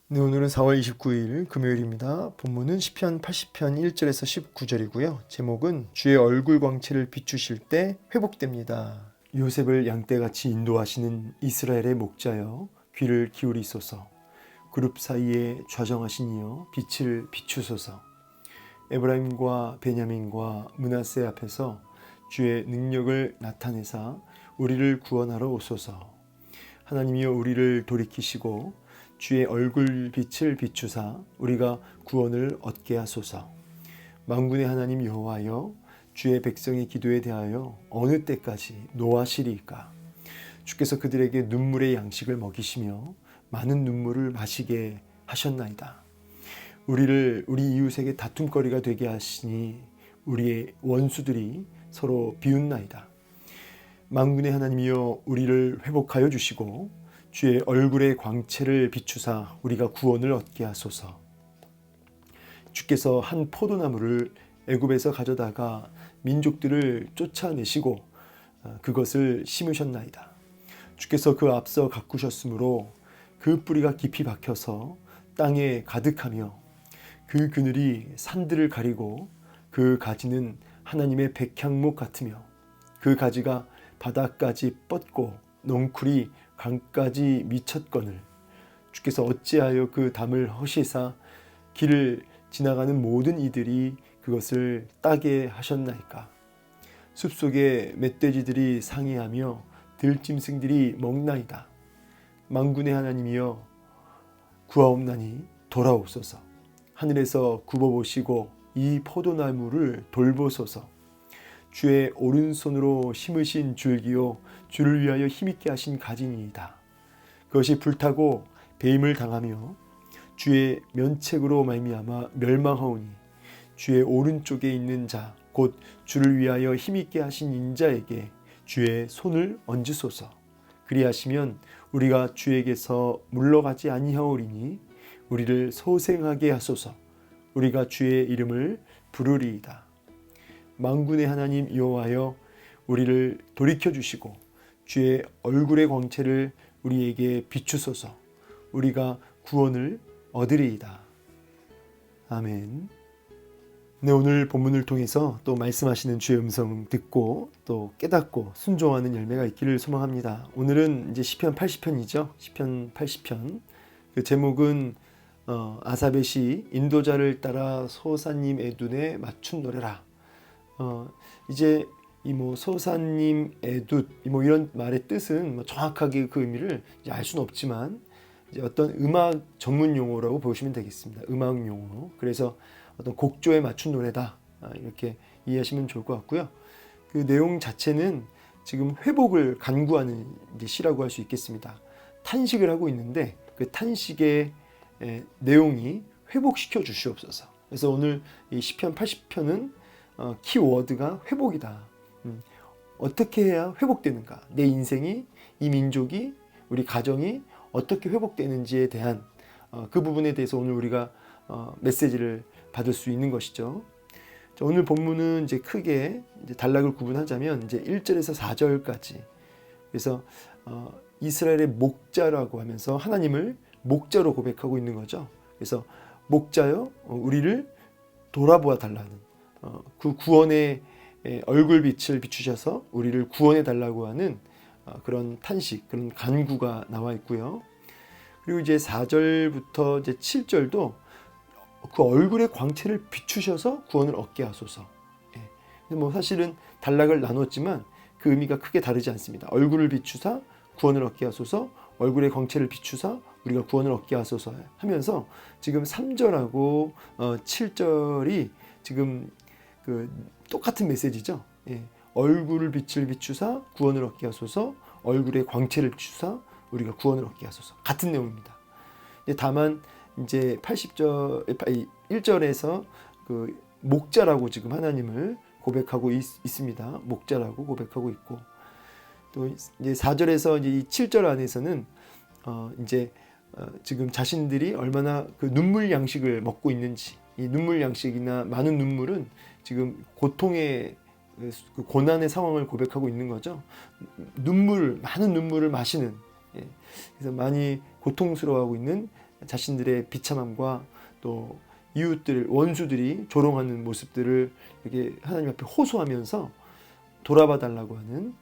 네, 오늘은 4월 29일 금요일입니다. 본문은 시편 80편 1절에서 19절이고요. 제목은 주의 얼굴 광채를 비추실 때 회복됩니다. 요셉을 양떼같이 인도하시는 이스라엘의 목자여 귀를 기울이소서. 그룹 사이에 좌정하신 이여 빛을 비추소서. 에브라임과 베냐민과 므낫세 앞에서 주의 능력을 나타내사 우리를 구원하러 오소서. 하나님이여 우리를 돌이키시고 주의 얼굴 빛을 비추사 우리가 구원을 얻게 하소서. 만군의 하나님 여호와여 주의 백성의 기도에 대하여 어느 때까지 노하시리이까. 주께서 그들에게 눈물의 양식을 먹이시며 많은 눈물을 마시게 하셨나이다. 우리를 우리 이웃에게 다툼거리가 되게 하시니 우리의 원수들이 서로 비웃나이다. 만군의 하나님이여 우리를 회복하여 주시고 주의 얼굴의 광채를 비추사 우리가 구원을 얻게 하소서. 주께서 한 포도나무를 애굽에서 가져다가 민족들을 쫓아내시고 그것을 심으셨나이다. 주께서 그 앞서 가꾸셨으므로 그 뿌리가 깊이 박혀서 땅에 가득하며 그 그늘이 산들을 가리고 그 가지는 하나님의 백향목 같으며 그 가지가 바다까지 뻗고 넝쿨이 강까지 미쳤거늘 주께서 어찌하여 그 담을 허시사 길을 지나가는 모든 이들이 그것을 따게 하셨나이까. 숲속에 멧돼지들이 상이하며 들짐승들이 먹나이다. 만군의 하나님이여 구하옵나니 돌아오소서. 하늘에서 굽어보시고 이 포도나무를 돌보소서. 주의 오른손으로 심으신 줄기요 주를 위하여 힘있게 하신 가지니이다. 그것이 불타고 배임을 당하며 주의 면책으로 말미암아 멸망하오니 주의 오른쪽에 있는 자 곧 주를 위하여 힘있게 하신 인자에게 주의 손을 얹으소서. 그리하시면 우리가 주에게서 물러가지 아니하오리니 우리를 소생하게 하소서. 우리가 주의 이름을 부르리이다. 만군의 하나님 여호와여 우리를 돌이켜 주시고 주의 얼굴의 광채를 우리에게 비추소서. 우리가 구원을 얻으리이다. 아멘. 네, 오늘 본문을 통해서 또 말씀하시는 주의 음성 듣고 또 깨닫고 순종하는 열매가 있기를 소망합니다. 오늘은 이제 시편 80편이죠. 시편 80편. 그 제목은 아삽의 시 인도자를 따라 소사님 애둔에 맞춘 노래라. 이제 이 소사님 애둣 이런 말의 뜻은 정확하게 그 의미를 이제 알 수는 없지만 이제 어떤 음악 전문 용어라고 보시면 되겠습니다. 음악 용어. 그래서 어떤 곡조에 맞춘 노래다 이렇게 이해하시면 좋을 것 같고요. 그 내용 자체는 지금 회복을 간구하는 이제 시라고 할 수 있겠습니다. 탄식을 하고 있는데 그 탄식의 내용이 회복시켜 주시옵소서. 그래서 오늘 이 시편 80편은 키워드가 회복이다. 어떻게 해야 회복되는가? 내 인생이, 이 민족이, 우리 가정이 어떻게 회복되는지에 대한 그 부분에 대해서 오늘 우리가 메시지를 받을 수 있는 것이죠. 오늘 본문은 이제 크게 이제 단락을 구분하자면 이제 1절에서 4절까지. 그래서 이스라엘의 목자라고 하면서 하나님을 목자로 고백하고 있는 거죠. 그래서 목자여 우리를 돌아보아 달라는 그 구원의 얼굴빛을 비추셔서 우리를 구원해 달라고 하는 그런 탄식, 그런 간구가 나와 있고요. 그리고 이제 4절부터 이제 7절도 그 얼굴의 광채를 비추셔서 구원을 얻게 하소서. 근데 사실은 단락을 나눴지만 그 의미가 크게 다르지 않습니다. 얼굴을 비추사 구원을 얻게 하소서, 얼굴의 광채를 비추사 우리가 구원을 얻게 하소서 하면서 지금 3절하고 7절이 지금 그 똑같은 메시지죠. 얼굴을 빛을 비추사 구원을 얻게 하소서, 얼굴의 광채를 비추사 우리가 구원을 얻게 하소서. 같은 내용입니다. 다만 이제 1절에서 그 목자라고 지금 하나님을 고백하고 있습니다. 목자라고 고백하고 있고 또 이제 4절에서 이제 7절 안에서는 이제 지금 자신들이 얼마나 그 눈물 양식을 먹고 있는지, 이 눈물 양식이나 많은 눈물은 지금 고통의 그 고난의 상황을 고백하고 있는 거죠. 많은 눈물을 마시는, 그래서 많이 고통스러워하고 있는 자신들의 비참함과 또 이웃들, 원수들이 조롱하는 모습들을 이렇게 하나님 앞에 호소하면서 돌아봐 달라고 하는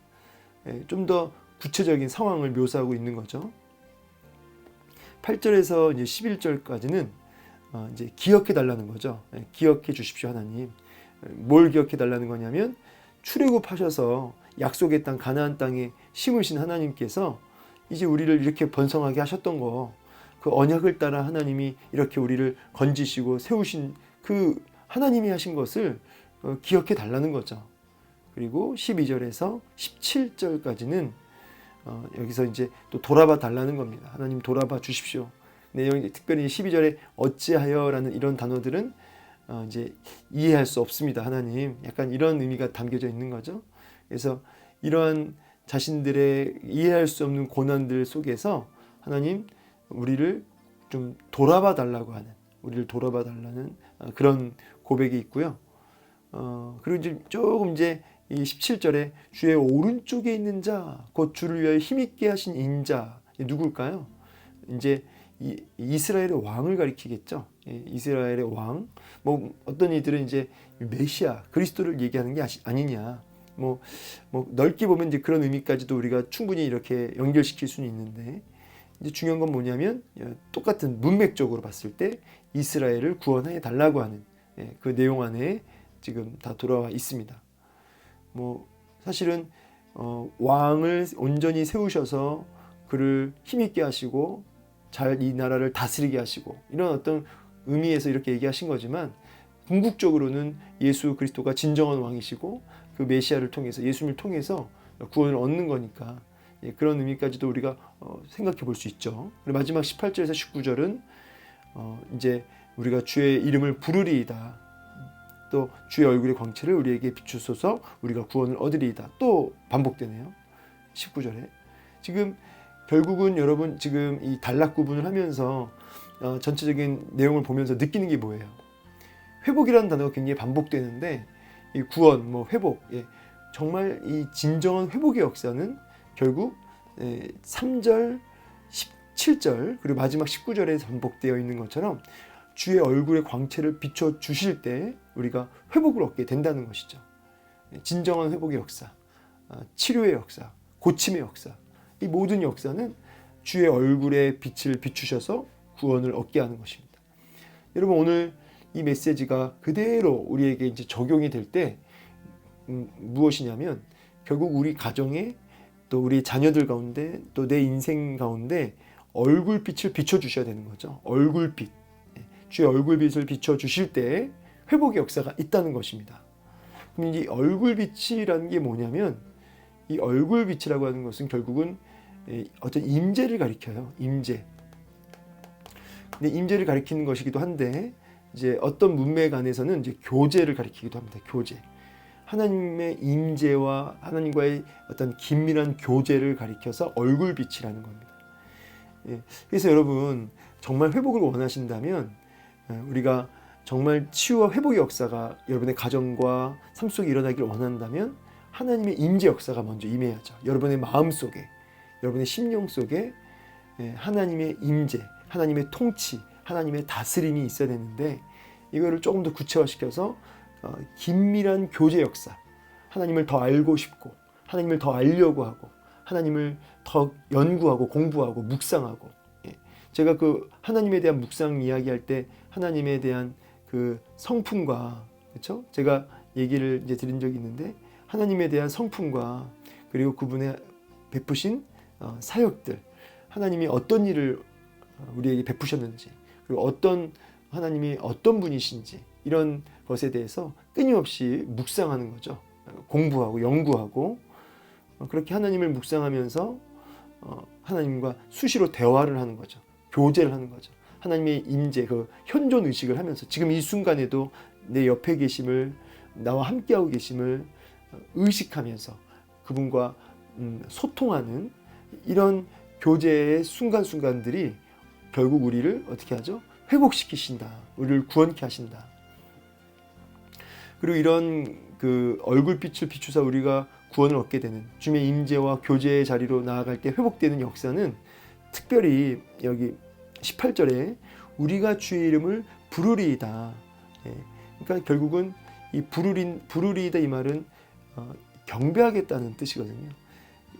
좀 더 구체적인 상황을 묘사하고 있는 거죠. 8절에서 이제 11절까지는 이제 기억해 달라는 거죠. 기억해 주십시오, 하나님. 뭘 기억해 달라는 거냐면 출애굽하셔서 약속의 땅 가나안 땅에 심으신 하나님께서 이제 우리를 이렇게 번성하게 하셨던 거, 그 언약을 따라 하나님이 이렇게 우리를 건지시고 세우신 그 하나님이 하신 것을 기억해 달라는 거죠. 그리고 12절에서 17절까지는 여기서 이제 또 돌아봐 달라는 겁니다. 하나님 돌아봐 주십시오. 내용이 특별히 12절에 어찌하여라는 이런 단어들은 이제 이해할 수 없습니다. 하나님, 약간 이런 의미가 담겨져 있는 거죠. 그래서 이러한 자신들의 이해할 수 없는 고난들 속에서 하나님 우리를 좀 돌아봐 달라고 하는, 우리를 돌아봐 달라는 그런 고백이 있고요. 그리고 이제 조금 이제 이 17절에 주의 오른쪽에 있는 자, 곧 주를 위하여 힘있게 하신 인자, 누굴까요? 이제 이스라엘의 왕을 가리키겠죠. 이스라엘의 왕. 뭐 어떤 이들은 이제 메시아, 그리스도를 얘기하는 게 아니냐. 뭐 넓게 보면 이제 그런 의미까지도 우리가 충분히 이렇게 연결시킬 수는 있는데, 이제 중요한 건 뭐냐면 똑같은 문맥적으로 봤을 때 이스라엘을 구원해 달라고 하는 그 내용 안에 지금 다 돌아와 있습니다. 뭐 사실은 왕을 온전히 세우셔서 그를 힘있게 하시고 잘 이 나라를 다스리게 하시고 이런 어떤 의미에서 이렇게 얘기하신 거지만, 궁극적으로는 예수 그리스도가 진정한 왕이시고 그 메시아를 통해서, 예수님을 통해서 구원을 얻는 거니까 그런 의미까지도 우리가 생각해 볼 수 있죠. 그리고 마지막 18절에서 19절은 이제 우리가 주의 이름을 부르리이다, 또 주의 얼굴의 광채를 우리에게 비추소서, 우리가 구원을 얻으리이다, 또 반복되네요. 19절에 지금 결국은 여러분 지금 이 단락 구분을 하면서 전체적인 내용을 보면서 느끼는 게 뭐예요? 회복이라는 단어가 굉장히 반복되는데, 이 구원, 뭐 회복, 정말 이 진정한 회복의 역사는 결국 3절, 17절 그리고 마지막 19절에 반복되어 있는 것처럼 주의 얼굴의 광채를 비춰 주실 때 우리가 회복을 얻게 된다는 것이죠. 진정한 회복의 역사, 치료의 역사, 고침의 역사, 이 모든 역사는 주의 얼굴의 빛을 비추셔서 구원을 얻게 하는 것입니다. 여러분, 오늘 이 메시지가 그대로 우리에게 이제 적용이 될 때 무엇이냐면, 결국 우리 가정에, 또 우리 자녀들 가운데, 또 내 인생 가운데 얼굴빛을 비춰주셔야 되는 거죠. 얼굴빛, 주의 얼굴빛을 비춰주실 때 회복의 역사가 있다는 것입니다. 그럼 이 얼굴빛이라는 게 뭐냐면, 이 얼굴빛이라고 하는 것은 결국은 어떤 임재를 가리켜요. 임재. 근데 임재를 가리키는 것이기도 한데, 이제 어떤 문맥 안에서는 이제 교제를 가리키기도 합니다. 교제. 하나님의 임재와 하나님과의 어떤 긴밀한 교제를 가리켜서 얼굴빛이라는 겁니다. 그래서 여러분, 정말 회복을 원하신다면, 우리가 정말 치유와 회복의 역사가 여러분의 가정과 삶 속에 일어나기를 원한다면 하나님의 임재 역사가 먼저 임해야죠. 여러분의 마음 속에, 여러분의 심령 속에 하나님의 임재, 하나님의 통치, 하나님의 다스림이 있어야 되는데, 이거를 조금 더 구체화시켜서 긴밀한 교제 역사, 하나님을 더 알고 싶고 하나님을 더 알려고 하고 하나님을 더 연구하고 공부하고 묵상하고, 제가 그 하나님에 대한 묵상 이야기할 때 하나님에 대한 그 성품과, 그렇죠? 제가 얘기를 이제 드린 적이 있는데, 하나님에 대한 성품과 그리고 그분의 베푸신 사역들, 하나님이 어떤 일을 우리에게 베푸셨는지, 그리고 하나님이 어떤 분이신지, 이런 것에 대해서 끊임없이 묵상하는 거죠. 공부하고 연구하고, 그렇게 하나님을 묵상하면서 하나님과 수시로 대화를 하는 거죠. 교제를 하는 거죠. 하나님의 임재, 그 현존 의식을 하면서 지금 이 순간에도 내 옆에 계심을, 나와 함께하고 계심을 의식하면서 그분과 소통하는 이런 교제의 순간순간들이 결국 우리를 어떻게 하죠? 회복시키신다. 우리를 구원케 하신다. 그리고 이런 그 얼굴빛을 비추사 우리가 구원을 얻게 되는 주님의 임재와 교제의 자리로 나아갈 때 회복되는 역사는 특별히 여기 18절에 우리가 주의 이름을 부르리이다. 예, 그러니까 결국은 이 부르리이다 이 말은 경배하겠다는 뜻이거든요.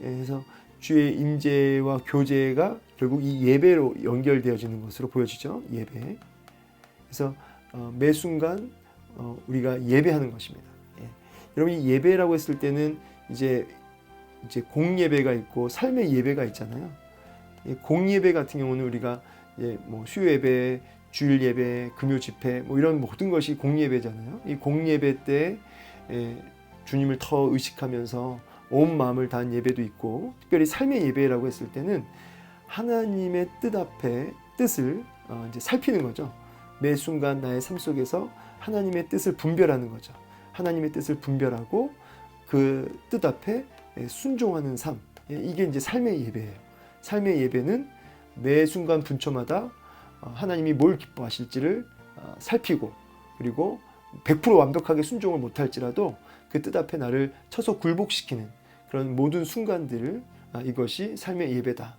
예, 그래서 주의 임재와 교제가 결국 이 예배로 연결되어지는 것으로 보여지죠. 예배. 그래서 매 순간 우리가 예배하는 것입니다. 예. 여러분 이 예배라고 했을 때는 이제 공예배가 있고 삶의 예배가 있잖아요. 공예배 같은 경우는 우리가 뭐 수요예배, 주일예배, 금요집회 뭐 이런 모든 것이 공예배잖아요. 이 공예배 때 주님을 더 의식하면서 온 마음을 다한 예배도 있고, 특별히 삶의 예배라고 했을 때는 하나님의 뜻 앞에 뜻을 이제 살피는 거죠. 매 순간 나의 삶 속에서 하나님의 뜻을 분별하는 거죠. 하나님의 뜻을 분별하고 그 뜻 앞에 순종하는 삶. 이게 이제 삶의 예배예요. 삶의 예배는 매 순간 분초마다 하나님이 뭘 기뻐하실지를 살피고, 그리고 100% 완벽하게 순종을 못할지라도 그 뜻 앞에 나를 쳐서 굴복시키는 그런 모든 순간들을 이것이 삶의 예배다.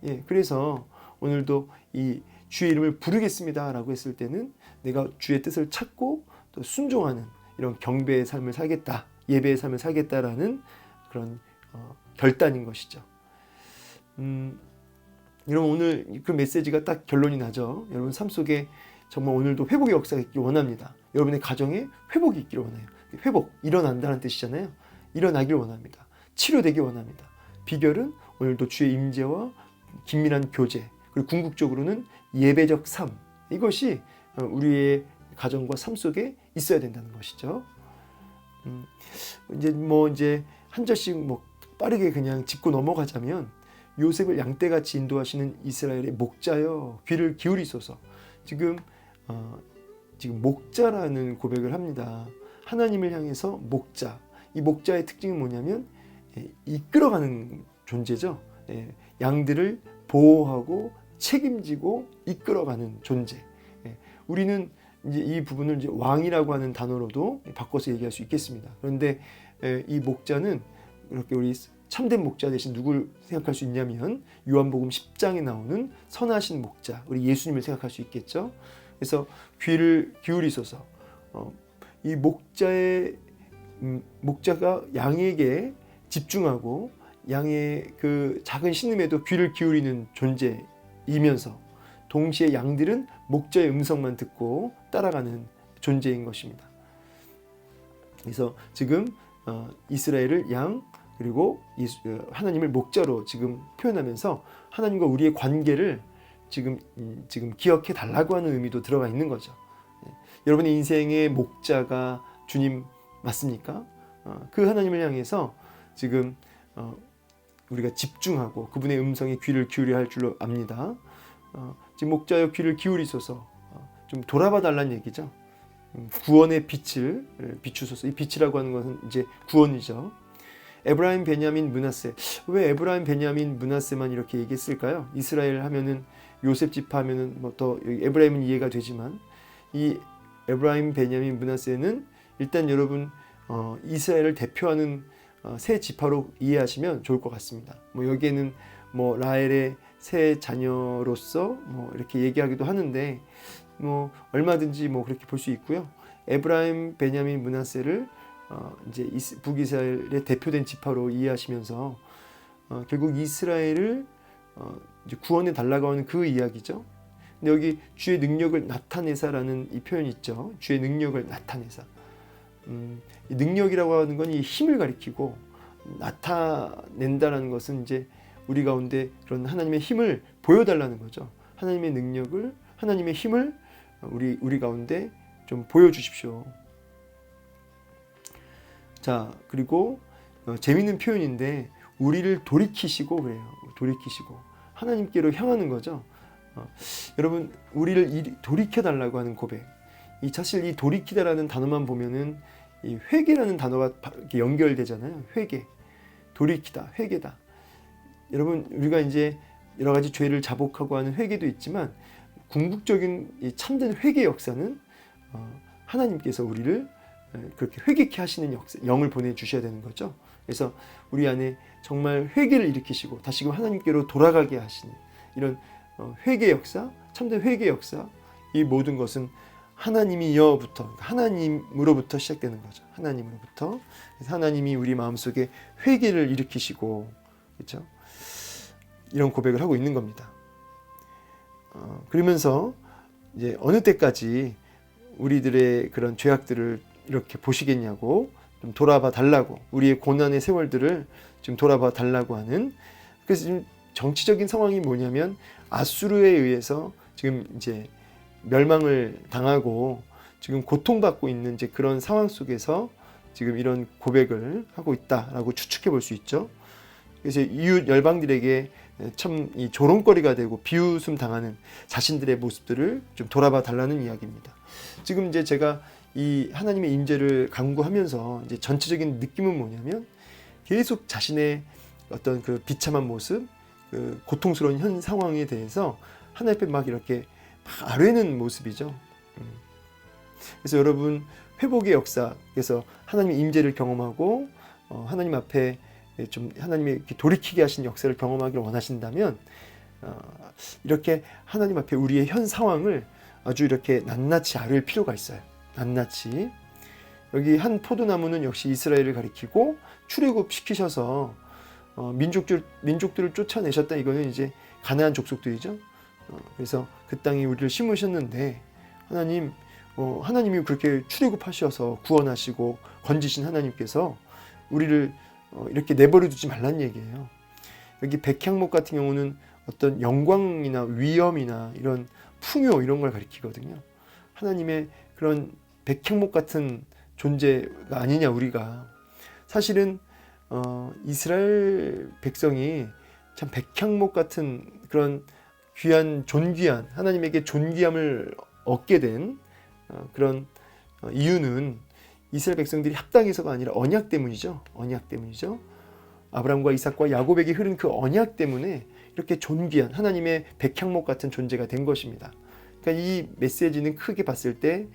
예, 그래서 오늘도 이 주의 이름을 부르겠습니다 라고 했을 때는 내가 주의 뜻을 찾고 또 순종하는 이런 경배의 삶을 살겠다, 예배의 삶을 살겠다라는 그런 결단인 것이죠. 여러분 오늘 그 메시지가 딱 결론이 나죠. 여러분 삶 속에 정말 오늘도 회복의 역사가 있길 원합니다. 여러분의 가정에 회복이 있기를 원해요. 회복, 일어난다는 뜻이잖아요. 일어나길 원합니다. 치료되길 원합니다. 비결은 오늘도 주의 임재와 긴밀한 교제, 그리고 궁극적으로는 예배적 삶, 이것이 우리의 가정과 삶 속에 있어야 된다는 것이죠. 이제 한 절씩 빠르게 그냥 짚고 넘어가자면, 요셉을 양떼같이 인도하시는 이스라엘의 목자여 귀를 기울이소서. 지금 목자라는 고백을 합니다. 하나님을 향해서 목자. 이 목자의 특징은 뭐냐면 이끌어가는 존재죠. 양들을 보호하고 책임지고 이끌어가는 존재. 우리는 이제 이 부분을 이제 왕이라고 하는 단어로도 바꿔서 얘기할 수 있겠습니다. 그런데 이 목자는 이렇게 우리 참된 목자 대신 누굴 생각할 수 있냐면 요한복음 10장에 나오는 선하신 목자, 우리 예수님을 생각할 수 있겠죠. 그래서 귀를 기울이소서. 이 목자가 양에게 집중하고 양의 그 작은 신음에도 귀를 기울이는 존재이면서 동시에 양들은 목자의 음성만 듣고 따라가는 존재인 것입니다. 그래서 지금 이스라엘을 양, 그리고 하나님을 목자로 지금 표현하면서 하나님과 우리의 관계를 지금 기억해 달라고 하는 의미도 들어가 있는 거죠. 여러분의 인생의 목자가 주님 맞습니까? 그 하나님을 향해서 지금 우리가 집중하고 그분의 음성에 귀를 기울여야 할 줄로 압니다. 지금 목자여 귀를 기울이소서. 좀 돌아봐 달라는 얘기죠. 구원의 빛을 비추소서. 이 빛이라고 하는 것은 이제 구원이죠. 에브라임, 베냐민, 므낫세. 왜 에브라임, 베냐민, 므낫세만 이렇게 얘기했을까요? 이스라엘 하면은 요셉 지파 하면은 더 에브라임은 이해가 되지만, 이 에브라임, 베냐민, 므낫세는 일단 여러분 이스라엘을 대표하는 세 지파로 이해하시면 좋을 것 같습니다. 여기에는 라헬의 세 자녀로서 이렇게 얘기하기도 하는데 얼마든지 그렇게 볼 수 있고요. 에브라임, 베냐민, 므낫세를 이제 북이스라엘의 대표된 지파로 이해하시면서 결국 이스라엘을 이제 구원해 달라고 하는 그 이야기죠. 근데 여기 주의 능력을 나타내사라는 이 표현이 있죠. 주의 능력을 나타내사. 이 능력이라고 하는 건 이 힘을 가리키고, 나타낸다라는 것은 이제 우리 가운데 그런 하나님의 힘을 보여달라는 거죠. 하나님의 능력을, 하나님의 힘을 우리 가운데 좀 보여주십시오. 자, 그리고 재미있는 표현인데 우리를 돌이키시고 그래요. 돌이키시고 하나님께로 향하는 거죠. 여러분 우리를 돌이켜달라고 하는 고백. 사실 이 돌이키다라는 단어만 보면은 이 회개라는 단어가 이렇게 연결되잖아요. 회개, 돌이키다, 회개다. 여러분 우리가 이제 여러 가지 죄를 자복하고 하는 회개도 있지만, 궁극적인 이 참된 회개 역사는 하나님께서 우리를 그렇게 회개케 하시는 영을 보내주셔야 되는 거죠. 그래서 우리 안에 정말 회개를 일으키시고 다시금 하나님께로 돌아가게 하시는 이런 회개 역사, 참된 회개 역사, 이 모든 것은 하나님이여부터, 하나님으로부터 시작되는 거죠. 하나님으로부터. 그래서 하나님이 우리 마음속에 회개를 일으키시고, 그렇죠? 이런 고백을 하고 있는 겁니다. 그러면서 이제 어느 때까지 우리들의 그런 죄악들을 이렇게 보시겠냐고, 좀 돌아봐 달라고, 우리의 고난의 세월들을 좀 돌아봐 달라고 하는. 그래서 지금 정치적인 상황이 뭐냐면 아수르에 의해서 지금 이제 멸망을 당하고 지금 고통받고 있는 이제 그런 상황 속에서 지금 이런 고백을 하고 있다라고 추측해 볼 수 있죠. 그래서 이웃 열방들에게 참 이 조롱거리가 되고 비웃음 당하는 자신들의 모습들을 좀 돌아봐 달라는 이야기입니다. 지금 이제 제가 이 하나님의 임재를 강구하면서 이제 전체적인 느낌은 뭐냐면 계속 자신의 어떤 그 비참한 모습, 그 고통스러운 현 상황에 대해서 하나님 앞에 막 이렇게 막 아뢰는 모습이죠. 그래서 여러분 회복의 역사, 그래서 하나님의 임재를 경험하고 하나님 앞에 좀 하나님의 이렇게 돌이키게 하신 역사를 경험하기를 원하신다면 이렇게 하나님 앞에 우리의 현 상황을 아주 이렇게 낱낱이 아뢰 필요가 있어요. 낱낱이. 여기 한 포도나무는 역시 이스라엘을 가리키고 출애굽시키셔서 민족들을 쫓아내셨다. 이거는 이제 가나안 족속들이죠. 그래서 그 땅에 우리를 심으셨는데 하나님이 그렇게 출애굽하셔서 구원하시고 건지신 하나님께서 우리를 이렇게 내버려 두지 말란 얘기예요. 여기 백향목 같은 경우는 어떤 영광이나 위엄이나 이런 풍요 이런 걸 가리키거든요. 하나님의 그런 백향목 같은 존재가 아니냐 우리가. 사실은 이스라엘 백성이 참 백향목 같은 그런 귀한 존귀한 하나님에게 존귀함을 얻게 된 그런 이유는 이스라엘 백성들이 합당해서가 아니라 언약 때문이죠. 언약 때문이죠. 아브라함과 이삭과 야곱에게 흐른 그 언약 때문에 이렇게 존귀한 하나님의 백향목 같은 존재가 된 것입니다. 그러니까 이 메시지는 크게 봤을 때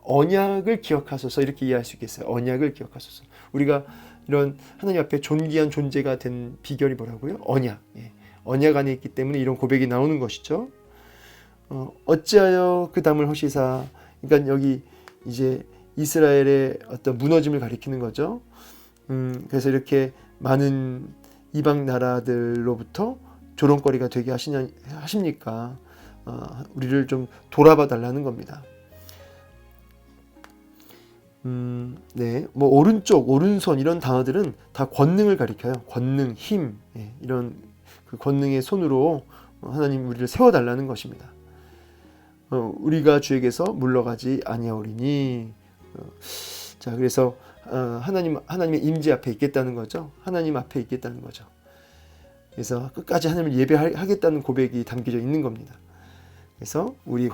언약을 기억하소서 이렇게 이해할 수 있겠어요. 언약을 기억하소서. 우리가 이런 하나님 앞에 존귀한 존재가 된 비결이 뭐라고요? 언약. 언약 안에 있기 때문에 이런 고백이 나오는 것이죠. 어찌하여 그 담을 허시사. 그러니까 여기 이제 이스라엘의 어떤 무너짐을 가리키는 거죠. 그래서 이렇게 많은 이방 나라들로부터 조롱거리가 되게 하십니까? 우리를 좀 돌아봐 달라는 겁니다. 네, 뭐 오른쪽, 오른손 이런 단어들은 다 권능을 가리켜요. 권능, 힘, 이런 그 권능의 손으로 하나님 우리를 세워달라는 것입니다. 우리가 주에게서 물러가지 아니하오리니. 자, 그래서 하나님의 임재 앞에 있겠다는 거죠. 하나님 앞에 있겠다는 거죠. 그래서 끝까지 하나님을 예배하겠다는 고백이 담겨져 있는 겁니다. 그래서 우리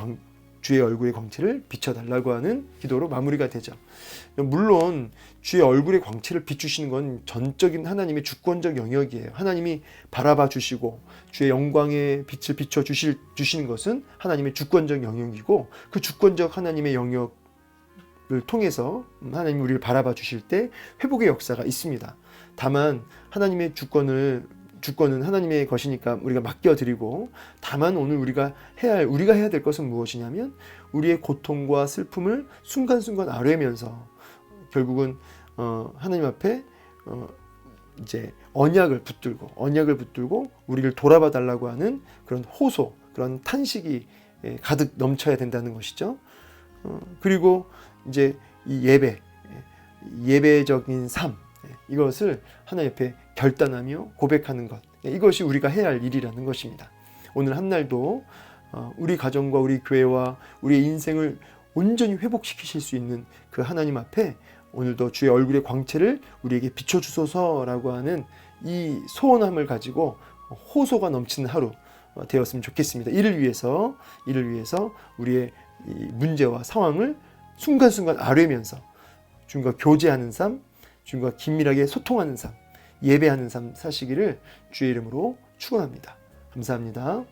주의 얼굴의 광채를 비춰달라고 하는 기도로 마무리가 되죠. 물론 주의 얼굴의 광채를 비추시는 건 전적인 하나님의 주권적 영역이에요. 하나님이 바라봐 주시고 주의 영광의 빛을 비춰 주시는 것은 하나님의 주권적 영역이고, 그 주권적 하나님의 영역을 통해서 하나님이 우리를 바라봐 주실 때 회복의 역사가 있습니다. 다만 하나님의 주권은 하나님의 것이니까 우리가 맡겨드리고, 다만 오늘 우리가 해야 될 것은 무엇이냐면 우리의 고통과 슬픔을 순간순간 아뢰면서 결국은 하나님 앞에 이제 언약을 붙들고 우리를 돌아봐 달라고 하는 그런 호소, 그런 탄식이 가득 넘쳐야 된다는 것이죠. 그리고 이제 이 예배적인 삶, 이것을 하나님 앞에 결단하며 고백하는 것, 이것이 우리가 해야 할 일이라는 것입니다. 오늘 한 날도 우리 가정과 우리 교회와 우리의 인생을 온전히 회복시키실 수 있는 그 하나님 앞에 오늘도 주의 얼굴의 광채를 우리에게 비춰주소서라고 하는 이 소원함을 가지고 호소가 넘치는 하루 되었으면 좋겠습니다. 이를 위해서 우리의 이 문제와 상황을 순간순간 아뢰면서 주님과 교제하는 삶, 주님과 긴밀하게 소통하는 삶, 예배하는 삶 사시기를 주의 이름으로 축원합니다. 감사합니다.